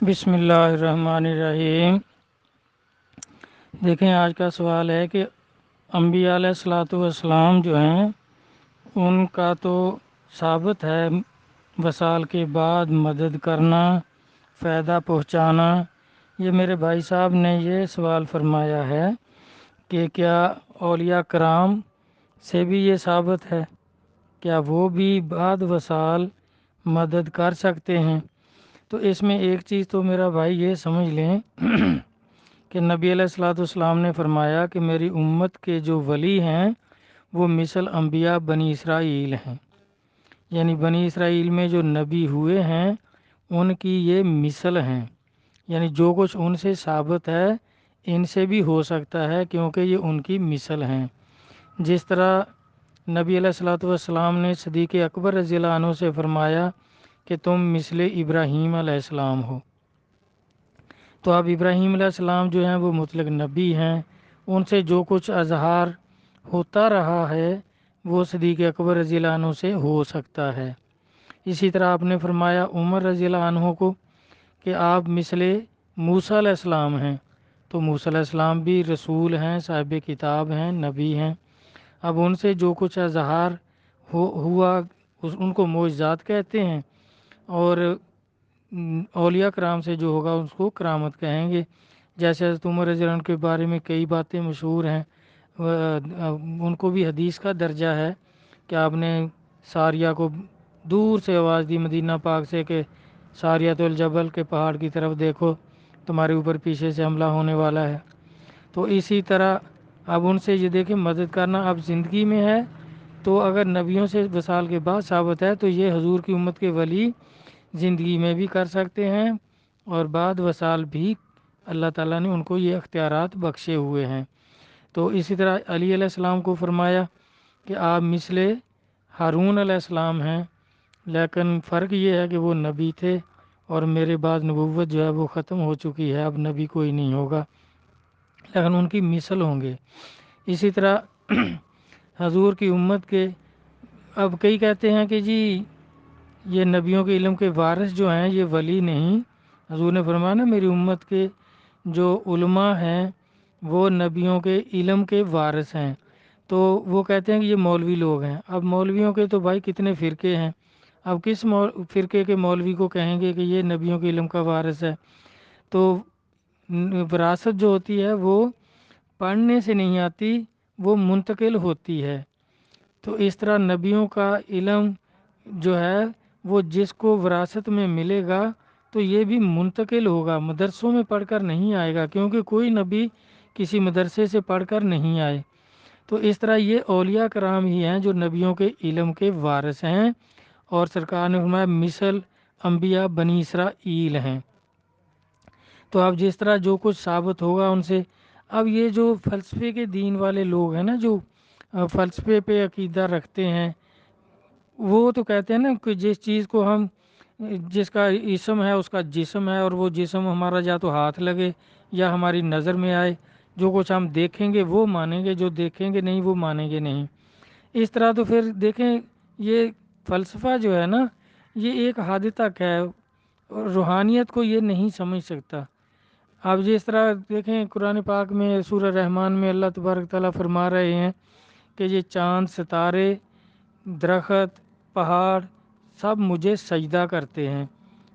بسم اللہ الرحمن الرحیم۔ دیکھیں، آج کا سوال ہے کہ انبیاء علیہ الصلوۃ والسلام جو ہیں ان کا تو ثابت ہے وصال کے بعد مدد کرنا، فائدہ پہنچانا۔ یہ میرے بھائی صاحب نے یہ سوال فرمایا ہے کہ کیا اولیاء کرام سے بھی یہ ثابت ہے؟ کیا وہ بھی بعد وصال مدد کر سکتے ہیں؟ تو اس میں ایک چیز تو میرا بھائی یہ سمجھ لیں کہ نبی علیہ الصلوۃ والسلام نے فرمایا کہ میری امت کے جو ولی ہیں وہ مثل انبیاء بنی اسرائیل ہیں، یعنی بنی اسرائیل میں جو نبی ہوئے ہیں ان کی یہ مثل ہیں، یعنی جو کچھ ان سے ثابت ہے ان سے بھی ہو سکتا ہے کیونکہ یہ ان کی مثل ہیں۔ جس طرح نبی علیہ الصلوۃ والسلام نے صدیق اکبر رضی اللہ عنہ سے فرمایا کہ تم مثل ابراہیم علیہ السلام ہو، تو اب ابراہیم علیہ السلام جو ہیں وہ مطلق نبی ہیں، ان سے جو کچھ اظہار ہوتا رہا ہے وہ صدیق اکبر رضی اللہ عنہ سے ہو سکتا ہے۔ اسی طرح آپ نے فرمایا عمر رضی اللہ عنہ کو کہ آپ مثل موسیٰ علیہ السلام ہیں، تو موسیٰ علیہ السلام بھی رسول ہیں، صاحب کتاب ہیں، نبی ہیں۔ اب ان سے جو کچھ اظہار ہوا ان کو معجزات کہتے ہیں، اور اولیاء کرام سے جو ہوگا اس کو کرامت کہیں گے۔ جیسے حضرت عمر رضی اللہ عنہ کے بارے میں کئی باتیں مشہور ہیں، ان کو بھی حدیث کا درجہ ہے کہ آپ نے ساریہ کو دور سے آواز دی مدینہ پاک سے کہ ساریۃ الجبل کے پہاڑ کی طرف دیکھو، تمہارے اوپر پیچھے سے حملہ ہونے والا ہے۔ تو اسی طرح اب ان سے یہ دیکھیں مدد کرنا اب زندگی میں ہے، تو اگر نبیوں سے وصال کے بعد ثابت ہے تو یہ حضور کی امت کے ولی زندگی میں بھی کر سکتے ہیں، اور بعد وصال بھی اللہ تعالیٰ نے ان کو یہ اختیارات بخشے ہوئے ہیں۔ تو اسی طرح علی علیہ السلام کو فرمایا کہ آپ مثل ہارون علیہ السلام ہیں، لیکن فرق یہ ہے کہ وہ نبی تھے اور میرے بعد نبوت جو ہے وہ ختم ہو چکی ہے، اب نبی کوئی نہیں ہوگا، لیکن ان کی مثل ہوں گے۔ اسی طرح حضور کی امت کے اب کئی کہتے ہیں کہ جی یہ نبیوں کے علم کے وارث جو ہیں یہ ولی نہیں۔ حضور نے فرمایا نا میری امت کے جو علماء ہیں وہ نبیوں کے علم کے وارث ہیں، تو وہ کہتے ہیں کہ یہ مولوی لوگ ہیں۔ اب مولویوں کے تو بھائی کتنے فرقے ہیں، اب کس فرقے کے مولوی کو کہیں گے کہ یہ نبیوں کے علم کا وارث ہے؟ تو وراثت جو ہوتی ہے وہ پڑھنے سے نہیں آتی، وہ منتقل ہوتی ہے۔ تو اس طرح نبیوں کا علم جو ہے وہ جس کو وراثت میں ملے گا تو یہ بھی منتقل ہوگا، مدرسوں میں پڑھ کر نہیں آئے گا، کیونکہ کوئی نبی کسی مدرسے سے پڑھ کر نہیں آئے۔ تو اس طرح یہ اولیاء کرام ہی ہیں جو نبیوں کے علم کے وارث ہیں، اور سرکار نے فرمایا مثل انبیاء بنی اسرائیل ہیں۔ تو اب جس طرح جو کچھ ثابت ہوگا ان سے، اب یہ جو فلسفے کے دین والے لوگ ہیں نا، جو فلسفے پہ عقیدہ رکھتے ہیں، وہ تو کہتے ہیں نا کہ جس چیز کو ہم جس کا اسم ہے اس کا جسم ہے، اور وہ جسم ہمارا یا تو ہاتھ لگے یا ہماری نظر میں آئے، جو کچھ ہم دیکھیں گے وہ مانیں گے، جو دیکھیں گے نہیں وہ مانیں گے نہیں۔ اس طرح تو پھر دیکھیں یہ فلسفہ جو ہے نا یہ ایک حد تک ہے، روحانیت کو یہ نہیں سمجھ سکتا۔ اب جس طرح دیکھیں قرآن پاک میں سورہ رحمان میں اللہ تبارک تعالیٰ فرما رہے ہیں کہ یہ چاند، ستارے، درخت، پہاڑ سب مجھے سجدہ کرتے ہیں،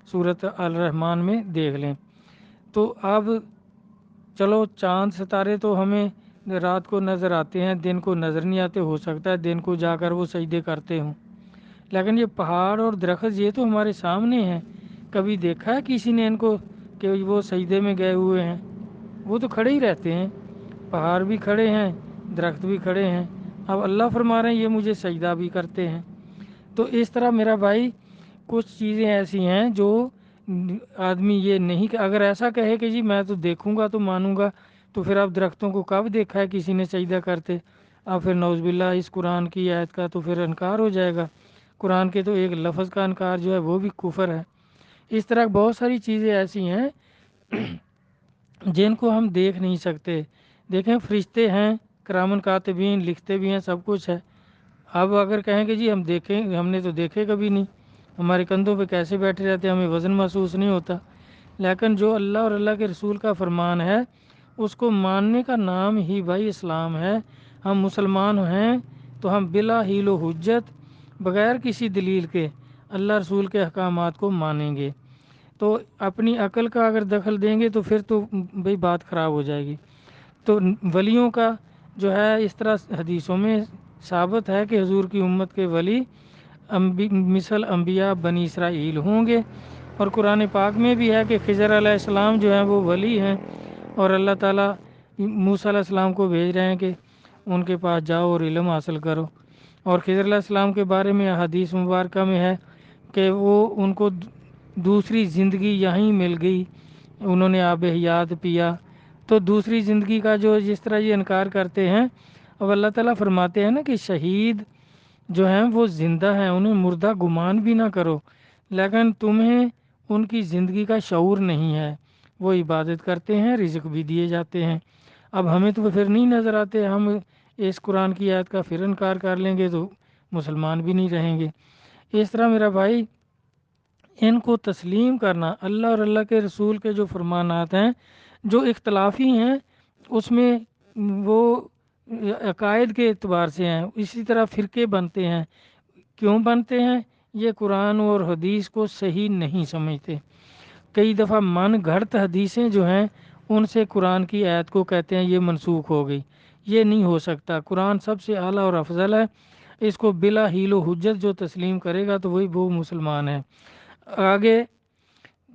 سورۃ الرحمن میں دیکھ لیں۔ تو اب چلو چاند ستارے تو ہمیں رات کو نظر آتے ہیں، دن کو نظر نہیں آتے، ہو سکتا ہے دن کو جا کر وہ سجدے کرتے ہوں، لیکن یہ پہاڑ اور درخت یہ تو ہمارے سامنے ہیں، کبھی دیکھا ہے کسی نے ان کو کہ وہ سجدے میں گئے ہوئے ہیں؟ وہ تو کھڑے ہی رہتے ہیں، پہاڑ بھی کھڑے ہیں، درخت بھی کھڑے ہیں، اب اللہ فرما رہے ہیں یہ مجھے سجدہ بھی کرتے ہیں۔ تو اس طرح میرا بھائی کچھ چیزیں ایسی ہیں جو آدمی یہ نہیں کہ اگر ایسا کہے کہ جی میں تو دیکھوں گا تو مانوں گا، تو پھر اب درختوں کو کب دیکھا ہے کسی نے سجدہ کرتے؟ اب پھر نعوذ باللہ اس قرآن کی آیت کا تو پھر انکار ہو جائے گا، قرآن کے تو ایک لفظ کا انکار جو ہے وہ بھی کفر ہے۔ اس طرح بہت ساری چیزیں ایسی ہیں جن کو ہم دیکھ نہیں سکتے۔ دیکھیں فرشتے ہیں، کرامن کاتبین، لکھتے بھی ہیں، سب کچھ ہے۔ اب اگر کہیں کہ جی ہم دیکھیں، ہم نے تو دیکھے کبھی نہیں، ہمارے کندھوں پہ کیسے بیٹھے رہتے ہیں، ہمیں وزن محسوس نہیں ہوتا، لیکن جو اللہ اور اللہ کے رسول کا فرمان ہے اس کو ماننے کا نام ہی بھائی اسلام ہے۔ ہم مسلمان ہیں تو ہم بلا حیل و حجت بغیر کسی دلیل کے اللہ رسول کے احکامات کو مانیں گے۔ تو اپنی عقل کا اگر دخل دیں گے تو پھر تو بھئی بات خراب ہو جائے گی۔ تو ولیوں کا جو ہے اس طرح حدیثوں میں ثابت ہے کہ حضور کی امت کے ولی مثل انبیاء بنی اسرائیل ہوں گے، اور قرآن پاک میں بھی ہے کہ خضر علیہ السلام جو ہیں وہ ولی ہیں، اور اللہ تعالیٰ موسیٰ علیہ السلام کو بھیج رہے ہیں کہ ان کے پاس جاؤ اور علم حاصل کرو۔ اور خضر علیہ السلام کے بارے میں حدیث مبارکہ میں ہے کہ وہ ان کو دوسری زندگی یہیں مل گئی، انہوں نے آب حیات پیا۔ تو دوسری زندگی کا جو جس طرح یہ انکار کرتے ہیں، اب اللہ تعالیٰ فرماتے ہیں نا کہ شہید جو ہیں وہ زندہ ہیں، انہیں مردہ گمان بھی نہ کرو، لیکن تمہیں ان کی زندگی کا شعور نہیں ہے۔ وہ عبادت کرتے ہیں، رزق بھی دیے جاتے ہیں۔ اب ہمیں تو پھر نہیں نظر آتے، ہم اس قرآن کی آیت کا پھر انکار کر لیں گے تو مسلمان بھی نہیں رہیں گے۔ اس طرح میرا بھائی ان کو تسلیم کرنا، اللہ اور اللہ کے رسول کے جو فرمانات ہیں جو اختلافی ہیں اس میں وہ عقائد کے اعتبار سے ہیں، اسی طرح فرقے بنتے ہیں۔ کیوں بنتے ہیں؟ یہ قرآن اور حدیث کو صحیح نہیں سمجھتے۔ کئی دفعہ من گھڑت حدیثیں جو ہیں ان سے قرآن کی آیت کو کہتے ہیں یہ منسوخ ہو گئی۔ یہ نہیں ہو سکتا، قرآن سب سے اعلیٰ اور افضل ہے، اس کو بلا حیل و حجت جو تسلیم کرے گا تو وہ مسلمان ہے۔ آگے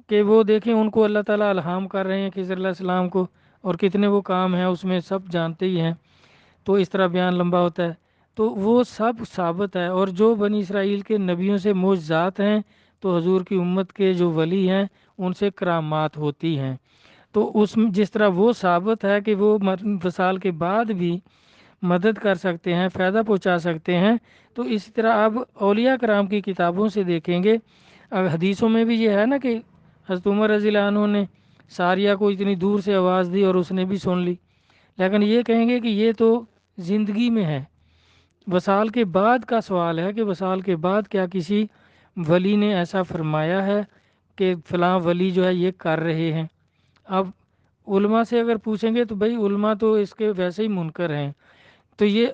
کہ وہ دیکھیں ان کو اللہ تعالیٰ الہام کر رہے ہیں خضر علیہ السلام کو، اور کتنے وہ کام ہیں اس میں سب جانتے ہی ہیں، تو اس طرح بیان لمبا ہوتا ہے۔ تو وہ سب ثابت ہے، اور جو بنی اسرائیل کے نبیوں سے معجزات ہیں تو حضور کی امت کے جو ولی ہیں ان سے کرامات ہوتی ہیں۔ تو اس میں جس طرح وہ ثابت ہے کہ وہ وصال کے بعد بھی مدد کر سکتے ہیں، فائدہ پہنچا سکتے ہیں، تو اسی طرح اب اولیاء کرام کی کتابوں سے دیکھیں گے۔ اب حدیثوں میں بھی یہ ہے نا کہ حضرت عمر رضی اللہ عنہ نے ساریہ کو اتنی دور سے آواز دی اور اس نے بھی سن لی، لیکن یہ کہیں گے کہ یہ تو زندگی میں ہے، وصال کے بعد کا سوال ہے کہ وصال کے بعد کیا کسی ولی نے ایسا فرمایا ہے کہ فلاں ولی جو ہے یہ کر رہے ہیں۔ اب علماء سے اگر پوچھیں گے تو بھائی علماء تو اس کے ویسے ہی منکر ہیں۔ تو یہ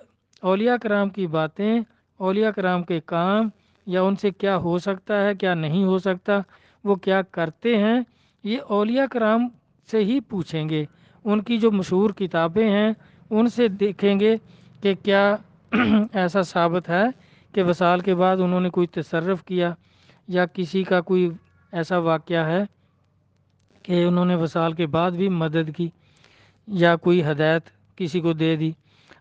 اولیاء کرام کی باتیں، اولیاء کرام کے کام، یا ان سے کیا ہو سکتا ہے کیا نہیں ہو سکتا، وہ کیا کرتے ہیں، یہ اولیاء کرام سے ہی پوچھیں گے۔ ان کی جو مشہور کتابیں ہیں ان سے دیکھیں گے کہ کیا ایسا ثابت ہے کہ وصال کے بعد انہوں نے کوئی تصرف کیا، یا کسی کا کوئی ایسا واقعہ ہے کہ انہوں نے وصال کے بعد بھی مدد کی یا کوئی ہدایت کسی کو دے دی۔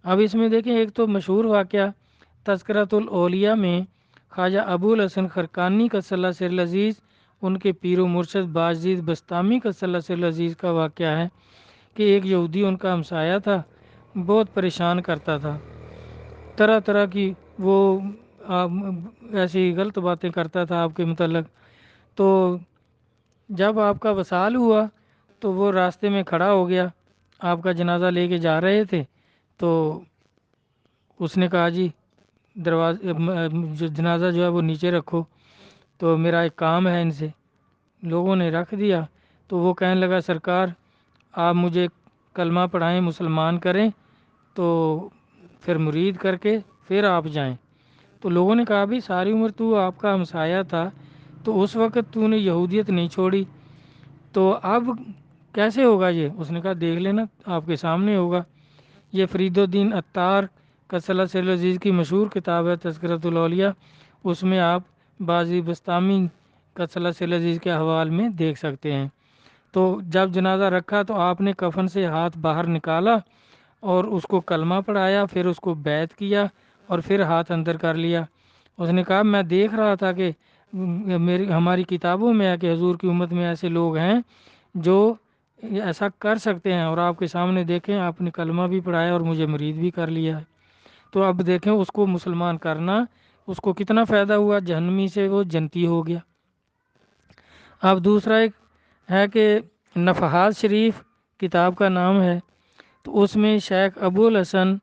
اب اس میں دیکھیں ایک تو مشہور واقعہ تذکرۃ الاولیاء میں خواجہ ابو الحسن خرقانی قدس اللہ سر العزیز، ان کے پیر و مرشد باجدید بستامی قدس اللہ سر العزیز کا واقعہ ہے کہ ایک یہودی ان کا ہمسایہ تھا، بہت پریشان کرتا تھا، طرح طرح کی وہ ایسی غلط باتیں کرتا تھا آپ کے متعلق۔ تو جب آپ کا وصال ہوا تو وہ راستے میں کھڑا ہو گیا، آپ کا جنازہ لے کے جا رہے تھے، تو اس نے کہا جی دروازے جو جنازہ جو ہے وہ نیچے رکھو، تو میرا ایک کام ہے ان سے۔ لوگوں نے رکھ دیا، تو وہ کہنے لگا سرکار آپ مجھے کلمہ پڑھائیں، مسلمان کریں، تو پھر مرید کر کے پھر آپ جائیں۔ تو لوگوں نے کہا بھی ساری عمر تو آپ کا ہمسایہ تھا، تو اس وقت تو نے یہودیت نہیں چھوڑی، تو اب کیسے ہوگا یہ؟ اس نے کہا دیکھ لینا آپ کے سامنے ہوگا۔ یہ فرید الدین عطار قدس اللہ سر العزیز کی مشہور کتاب ہے تذکرۃ الاولیاء، اس میں آپ بازی بستامی قدس اللہ سر العزیز کے حوال میں دیکھ سکتے ہیں۔ تو جب جنازہ رکھا تو آپ نے کفن سے ہاتھ باہر نکالا اور اس کو کلمہ پڑھایا، پھر اس کو بیعت کیا اور پھر ہاتھ اندر کر لیا۔ اس نے کہا میں دیکھ رہا تھا کہ ہماری کتابوں میں ہے کہ حضور کی امت میں ایسے لوگ ہیں جو ایسا کر سکتے ہیں، اور آپ کے سامنے دیکھیں آپ نے کلمہ بھی پڑھایا اور مجھے مرید بھی کر لیا ہے۔ تو اب دیکھیں اس کو مسلمان کرنا اس کو کتنا فائدہ ہوا، جہنمی سے وہ جنتی ہو گیا۔ اب دوسرا ایک ہے کہ نفحات شریف کتاب کا نام ہے، تو اس میں شیخ ابو الحسن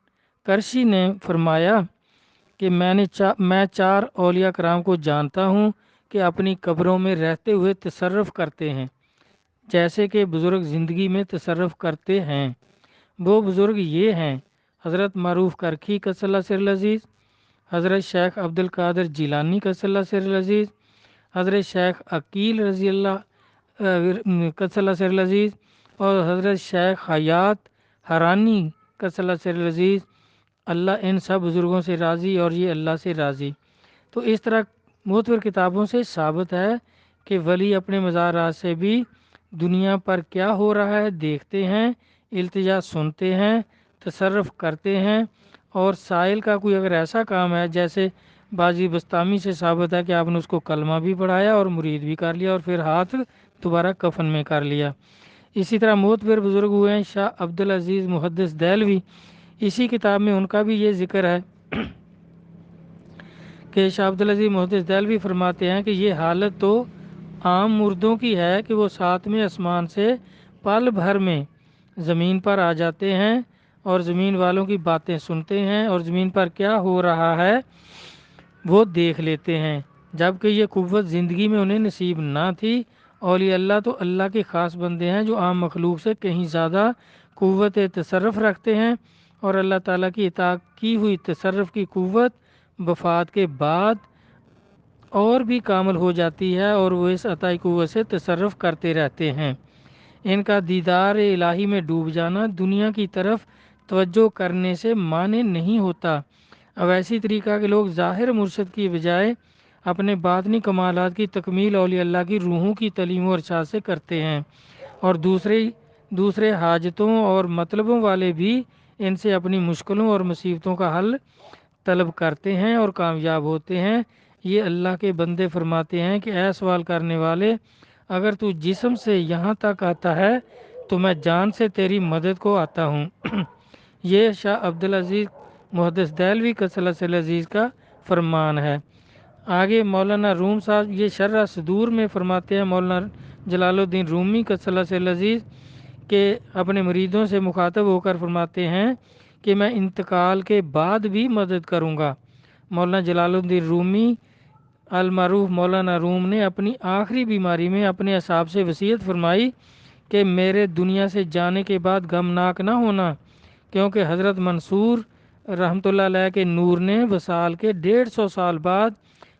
کرشی نے فرمایا کہ میں چار اولیاء کرام کو جانتا ہوں کہ اپنی قبروں میں رہتے ہوئے تصرف کرتے ہیں۔ جیسے کہ بزرگ زندگی میں تصرف کرتے ہیں۔ وہ بزرگ یہ ہیں: حضرت معروف کرکھی قدس اللہ سر العزیز، حضرت شیخ عبد القادر جیلانی قدس اللہ سر العزیز، حضرت شیخ عقیل رضی اللہ قدس اللہ سر العزیز، اور حضرت شیخ حیات حرانی قدس اللہ سر العزیز۔ اللہ ان سب بزرگوں سے راضی اور یہ اللہ سے راضی۔ تو اس طرح معتبر کتابوں سے ثابت ہے کہ ولی اپنے مزارات سے بھی دنیا پر کیا ہو رہا ہے دیکھتے ہیں، التجا سنتے ہیں، تصرف کرتے ہیں، اور سائل کا کوئی اگر ایسا کام ہے، جیسے باجی بستامی سے ثابت ہے کہ آپ نے اس کو کلمہ بھی پڑھایا اور مرید بھی کر لیا اور پھر ہاتھ دوبارہ کفن میں کر لیا۔ اسی طرح معتبر بزرگ ہوئے ہیں شاہ عبدالعزیز محدث دہلوی۔ اسی کتاب میں ان کا بھی یہ ذکر ہے کہ شاہ عبدالعزیز محدث دہلوی فرماتے ہیں کہ یہ حالت تو عام مردوں کی ہے کہ وہ ساتویں آسمان سے پل بھر میں زمین پر آ جاتے ہیں اور زمین والوں کی باتیں سنتے ہیں اور زمین پر کیا ہو رہا ہے وہ دیکھ لیتے ہیں، جبکہ یہ قوت زندگی میں انہیں نصیب نہ تھی۔ اولیاء اللہ تو اللہ کے خاص بندے ہیں جو عام مخلوق سے کہیں زیادہ قوت تصرف رکھتے ہیں، اور اللہ تعالیٰ کی اطاعت کی ہوئی تصرف کی قوت وفات کے بعد اور بھی کامل ہو جاتی ہے اور وہ اس عطائی قوت سے تصرف کرتے رہتے ہیں۔ ان کا دیدار الہی میں ڈوب جانا دنیا کی طرف توجہ کرنے سے مانے نہیں ہوتا۔ اویسی طریقہ کے لوگ ظاہر مرشد کی بجائے اپنے باطنی کمالات کی تکمیل اولیاء اللہ کی روحوں کی تعلیم و ارشاد سے کرتے ہیں، اور دوسرے حاجتوں اور مطلبوں والے بھی ان سے اپنی مشکلوں اور مصیبتوں کا حل طلب کرتے ہیں اور کامیاب ہوتے ہیں۔ یہ اللہ کے بندے فرماتے ہیں کہ اے سوال کرنے والے، اگر تو جسم سے یہاں تک آتا ہے تو میں جان سے تیری مدد کو آتا ہوں۔ یہ شاہ عبدالعزیز محدث دہلوی قدس اللہ سر العزیز کا فرمان ہے۔ آگے مولانا روم صاحب یہ شرح صدور میں فرماتے ہیں، مولانا جلال الدین رومی قدس اللہ سر العزیز کے اپنے مریدوں سے مخاطب ہو کر فرماتے ہیں کہ میں انتقال کے بعد بھی مدد کروں گا۔ مولانا جلال الدین رومی المعروف مولانا روم نے اپنی آخری بیماری میں اپنے اصحاب سے وصیت فرمائی کہ میرے دنیا سے جانے کے بعد غمناک نہ ہونا، کیونکہ حضرت منصور رحمۃ اللہ علیہ کے نور نے وصال کے 150 سال بعد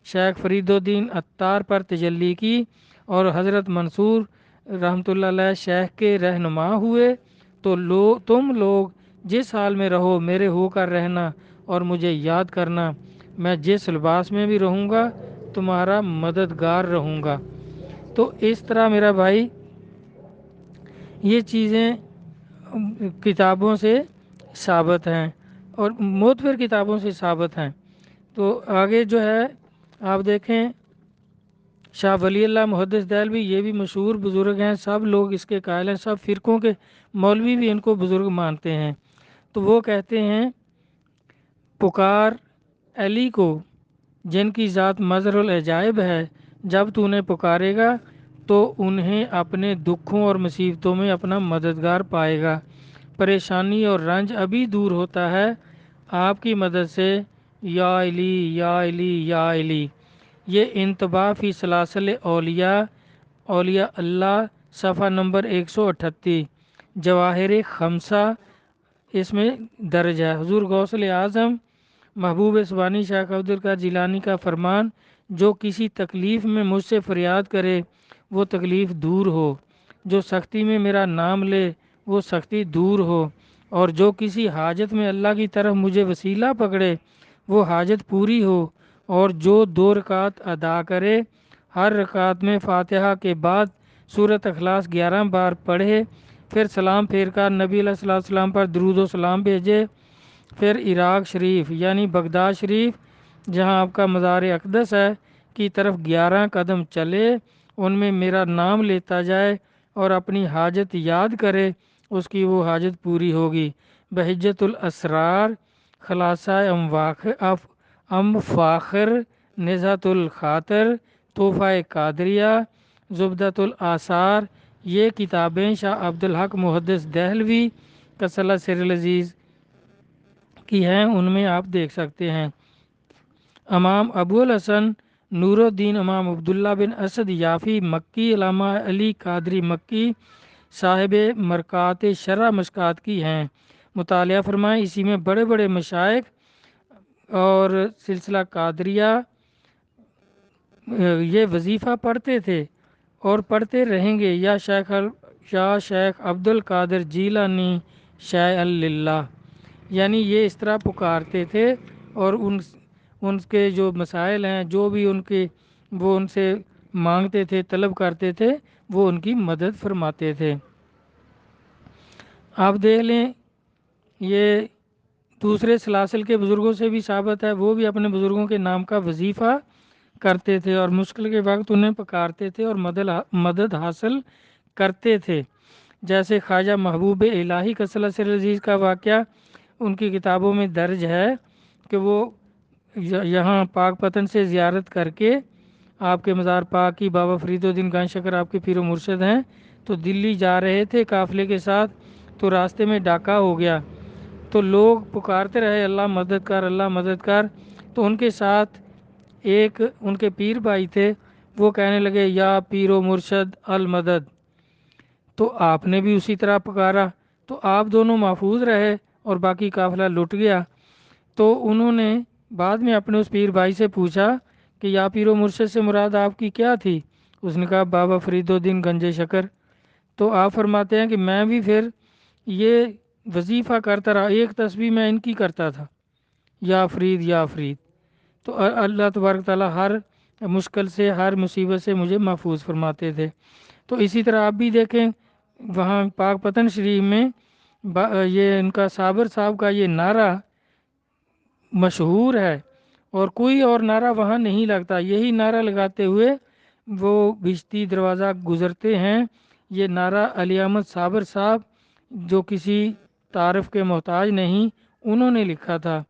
شیخ فرید الدین عطار پر تجلی کی، اور حضرت منصور رحمۃ اللہ علیہ شیخ کے رہنما ہوئے، تو تم لوگ جس حال میں رہو میرے ہو کر رہنا اور مجھے یاد کرنا، میں جس لباس میں بھی رہوں گا تمہارا مددگار رہوں گا۔ تو اس طرح میرا بھائی یہ چیزیں کتابوں سے ثابت ہیں اور معتبر کتابوں سے ثابت ہیں۔ تو آگے جو ہے آپ دیکھیں شاہ ولی اللہ محدث دہلوی، یہ بھی مشہور بزرگ ہیں، سب لوگ اس کے قائل ہیں، سب فرقوں کے مولوی بھی ان کو بزرگ مانتے ہیں۔ تو وہ کہتے ہیں پکار علی کو جن کی ذات مظہر العجائب ہے، جب تو انہیں پکارے گا تو انہیں اپنے دکھوں اور مصیبتوں میں اپنا مددگار پائے گا۔ پریشانی اور رنج ابھی دور ہوتا ہے آپ کی مدد سے، یا علی یا علی یا علی۔ یہ انتباہ فی سلاسل اولیاء اللہ صفحہ نمبر 138 جواہر خمسہ اس میں درج ہے۔ حضور غوث اعظم محبوب سبحانی شیخ عبد القادر جیلانی کا فرمان، جو کسی تکلیف میں مجھ سے فریاد کرے وہ تکلیف دور ہو، جو سختی میں میرا نام لے وہ سختی دور ہو، اور جو کسی حاجت میں اللہ کی طرف مجھے وسیلہ پکڑے وہ حاجت پوری ہو، اور جو 2 رکعت ادا کرے ہر رکعت میں فاتحہ کے بعد سورۃ اخلاص 11 بار پڑھے، پھر سلام پھیر کر نبی علیہ الصلوۃ والسلام پر درود و سلام بھیجے، پھر عراق شریف یعنی بغداد شریف جہاں آپ کا مزار اقدس ہے کی طرف 11 قدم چلے، ان میں میرا نام لیتا جائے اور اپنی حاجت یاد کرے، اس کی وہ حاجت پوری ہوگی۔ بحجت الاسرار، خلاصہ ام فاخر، نزہت الخاطر، تحفہ قادریہ، زبدۃ الآثار، یہ کتابیں شاہ عبدالحق محدث دہلوی قدس اللہ سر العزیز کی ہیں، ان میں آپ دیکھ سکتے ہیں۔ امام ابو الحسن نور الدین امام عبداللہ بن اسد یافی مکی، علامہ علی قادری مکی صاحب مرکات شرح مشکات کی ہیں، مطالعہ فرمائیں۔ اسی میں بڑے بڑے مشائخ اور سلسلہ قادریہ یہ وظیفہ پڑھتے تھے اور پڑھتے رہیں گے، یا شیخ عبد القادر جیلانی شیع للہ، یعنی یہ اس طرح پکارتے تھے اور ان کے جو مسائل ہیں، جو بھی وہ ان سے مانگتے تھے، طلب کرتے تھے، وہ ان کی مدد فرماتے تھے۔ آپ دیکھ لیں یہ دوسرے سلاسل کے بزرگوں سے بھی ثابت ہے، وہ بھی اپنے بزرگوں کے نام کا وظیفہ کرتے تھے اور مشکل کے وقت انہیں پکارتے تھے اور مدد حاصل کرتے تھے۔ جیسے خواجہ محبوب الہی کسل سر عزیز کا واقعہ ان کی کتابوں میں درج ہے کہ وہ یہاں پاک پتن سے زیارت کر کے آپ کے مزار پاک کی، بابا فرید الدین گنج شکر آپ کے پیر و مرشد ہیں، تو دلی جا رہے تھے قافلے کے ساتھ، تو راستے میں ڈاکہ ہو گیا، تو لوگ پکارتے رہے اللہ مدد کر، اللہ مدد کر، تو ان کے ساتھ ایک ان کے پیر بھائی تھے، وہ کہنے لگے یا پیر و مرشد المدد، تو آپ نے بھی اسی طرح پکارا، تو آپ دونوں محفوظ رہے اور باقی قافلہ لٹ گیا۔ تو انہوں نے بعد میں اپنے اس پیر بھائی سے پوچھا کہ یا پیر و مرشد سے مراد آپ کی کیا تھی؟ اس نے کہا بابا فرید الدین گنج شکر۔ تو آپ فرماتے ہیں کہ میں بھی پھر یہ وظیفہ کرتا رہا، ایک تسبیح میں ان کی کرتا تھا، یا فرید یا فرید، تو اللہ تبارک تعالیٰ ہر مشکل سے، ہر مصیبت سے مجھے محفوظ فرماتے تھے۔ تو اسی طرح آپ بھی دیکھیں وہاں پاک پتن شریف میں یہ ان کا صابر صاحب کا یہ نعرہ مشہور ہے اور کوئی اور نعرہ وہاں نہیں لگتا، یہی نعرہ لگاتے ہوئے وہ بھشتی دروازہ گزرتے ہیں۔ یہ نعرہ علی احمد صابر صاحب جو کسی تعارف کے محتاج نہیں، انہوں نے لکھا تھا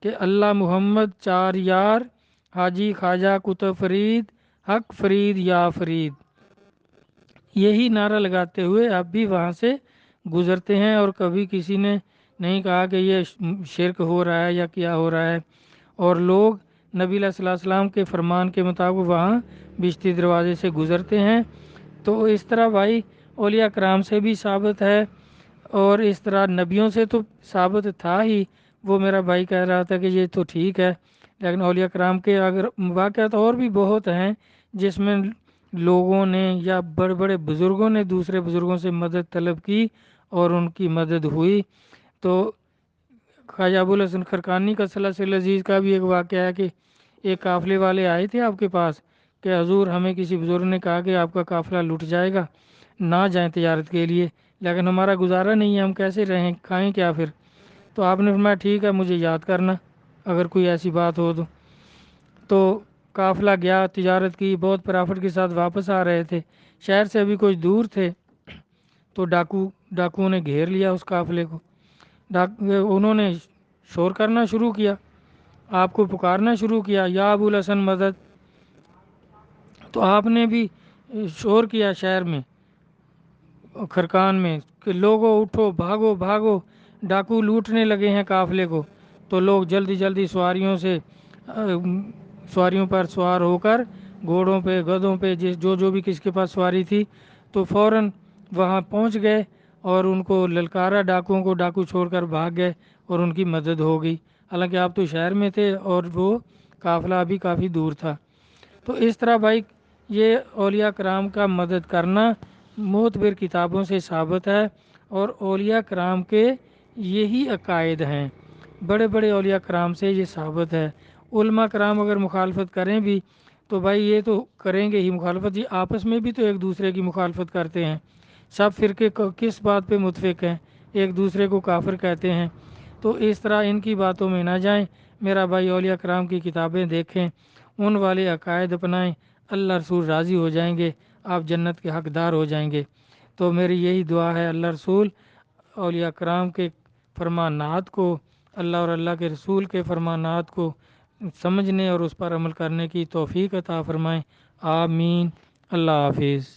کہ اللہ محمد چار یار، حاجی خواجہ کتب فرید، حق فرید یا فرید، یہی نعرہ لگاتے ہوئے اب بھی وہاں سے گزرتے ہیں، اور کبھی کسی نے نہیں کہا کہ یہ شرک ہو رہا ہے یا کیا ہو رہا ہے، اور لوگ نبی علیہ الصلوۃ والسلام کے فرمان کے مطابق وہاں بھشتی دروازے سے گزرتے ہیں۔ تو اس طرح بھائی اولیاء کرام سے بھی ثابت ہے، اور اس طرح نبیوں سے تو ثابت تھا ہی، وہ میرا بھائی کہہ رہا تھا کہ یہ تو ٹھیک ہے، لیکن اولیاء کرام کے اگر واقعات اور بھی بہت ہیں جس میں لوگوں نے یا بڑے بڑے بزرگوں نے دوسرے بزرگوں سے مدد طلب کی اور ان کی مدد ہوئی۔ تو خواجہ ابوالحسن خرقانی کا سلسلہ عزیز کا بھی ایک واقعہ ہے کہ ایک قافلے والے آئے تھے آپ کے پاس کہ حضور ہمیں کسی بزرگ نے کہا کہ آپ کا قافلہ لٹ جائے گا، نہ جائیں تجارت کے لیے، لیکن ہمارا گزارا نہیں ہے، ہم کیسے رہیں، کھائیں کیا پھر؟ تو آپ نے فرمایا ٹھیک ہے مجھے یاد کرنا اگر کوئی ایسی بات ہو تو قافلہ گیا، تجارت کی، بہت پرافٹ کے ساتھ واپس آ رہے تھے، شہر سے ابھی کچھ دور تھے، تو ڈاکوؤں نے گھیر لیا اس قافلے کو، انہوں نے شور کرنا شروع کیا، آپ کو پکارنا شروع کیا یا ابوالحسن مدد، تو آپ نے بھی شور کیا شہر میں، خرقان میں، کہ لوگوں اٹھو، بھاگو بھاگو، ڈاکو لوٹنے لگے ہیں قافلے کو۔ تو لوگ جلدی جلدی سواریوں پر سوار ہو کر، گھوڑوں پہ، گدھوں پہ، جو بھی کس کے پاس سواری تھی، تو فوراً وہاں پہنچ گئے اور ان کو للکارا، ڈاکوؤں کو، ڈاکو چھوڑ کر بھاگ گئے اور ان کی مدد ہو گئی، حالانکہ آپ تو شہر میں تھے اور وہ قافلہ ابھی کافی دور تھا۔ تو اس طرح بھائی یہ اولیاء کرام کا مدد کرنا معتبر کتابوں سے ثابت ہے، اور اولیاء کرام کے یہی عقائد ہیں، بڑے بڑے اولیاء کرام سے یہ ثابت ہے۔ علماء کرام اگر مخالفت کریں بھی تو بھائی یہ تو کریں گے ہی مخالفت، یہ آپس میں بھی تو ایک دوسرے کی مخالفت کرتے ہیں، سب فرقے کس بات پہ متفق ہیں، ایک دوسرے کو کافر کہتے ہیں، تو اس طرح ان کی باتوں میں نہ جائیں، میرا بھائی اولیاء کرام کی کتابیں دیکھیں، ان والے عقائد اپنائیں، اللہ رسول راضی ہو جائیں گے، آپ جنت کے حقدار ہو جائیں گے۔ تو میری یہی دعا ہے اللہ رسول اولیاء کرام کے فرمانات کو، اللہ اور اللہ کے رسول کے فرمانات کو سمجھنے اور اس پر عمل کرنے کی توفیق عطا فرمائیں، آمین، اللہ حافظ۔